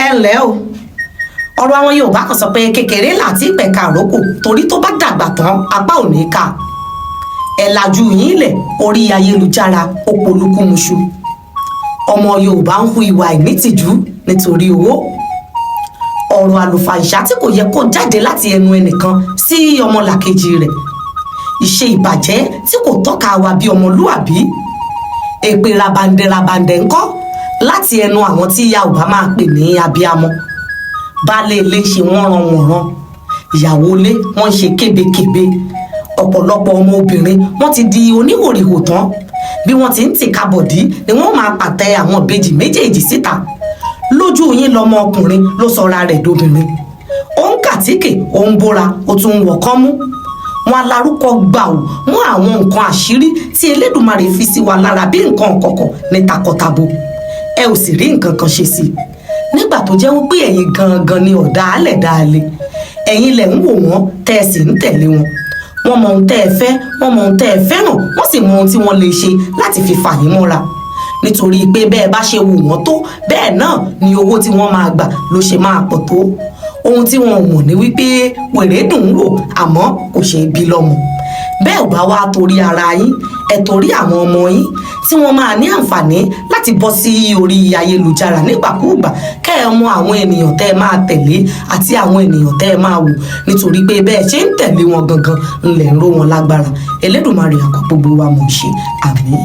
ẹ ǹlẹ́ o ọ̀rọ̀ àwọn Yorùbá kan sọ pé kékeré láti pẹ̀ka àrókò torí tó bá dàgbà tán apá ò ní ká ẹ̀ lajú yín lẹ̀ orí ayélujára ó polúkúmuṣu ọmọ Yorùbá ń hu ìwà ìnítìjú nítorí owó ọ̀rọ̀ àlùfàǹṣá tí kò yẹ kó jáde láti ẹnu ẹnìkan sí ọmọlàkejì rẹ̀ ìṣe ìbàjẹ́ tí kò tọ́ka wa bí ọmọlúàbí èpè rabandẹ ńkọ́ láti ẹnu àwọn tí ìyá ò bá máa pè ní abiyamọ baálé ilé ṣe wọ́nranwọ̀nran ìyàwó ilé wọ́n ṣe kébékébé ọ̀pọ̀lọpọ̀ ọmọ obìnrin wọ́n ti di oníhòrìhò tán bí wọ́n ti ń tìka bọ̀dí ni wọ́n máa pàtẹ àwọn ìbejì méjèèjì síta lójú yín lọmọ ọkùnrin ló sọra rẹ̀ dobìnrin ó ń kàtíkè ó ń bóra ó tún ń wọ̀kọ́ mú wọn alárúkọ gbàù mú àwọn nǹkan àṣírí tí Elédùmarè fi sí wa lára bí nǹkan ọ̀kọ̀ọ̀kọ̀ ní takọtabo ẹ ò sì rí nǹkan kan ṣe sí nígbà tó jẹ́ wípé ẹ̀yin gangan ni ọ̀dàálẹ̀ dáálé ẹ̀yin lẹ̀ ń wò wọ́n tẹ́ ẹ sì ń tẹ̀lé wọn wọ́n mọ ohun tẹ́ ẹ fẹ́ wọ́n mọ ohun tẹ́ ẹ fẹ́ràn wọ́n sì mọ ohun tí wọ́n lè ṣe láti fi fà yín mọ́ra nítorí pé bẹ́ẹ̀ bá ṣe wù wọ́n tó bẹ́ẹ̀ náà ni owó tí wọ́n máa gbà ló ṣe máa pọ̀ tó ohun tí wọn ò mọ̀ ní wípé wèrè dùn ún wò àmọ́ kò ṣe é bí lọ́mọ bẹ́ẹ̀ ò bá wá torí ara yín ẹ torí àwọn ọmọ yín tí wọ́n máa ní àǹfààní láti bọ́ sí orí ayélujára nígbàkúùgbà kẹ́ ẹ mọ àwọn ènìyàn tẹ́ ẹ máa tẹ̀lé àti àwọn ènìyàn tẹ́ ẹ máa wò nítorí pé bẹ́ẹ̀ ṣe ń tẹ̀lé wọn gangan ńlẹ̀ ń ró wọn lágbára Elédùmarè àkọ́ gbogbo wa mọ̀ ṣe àmín.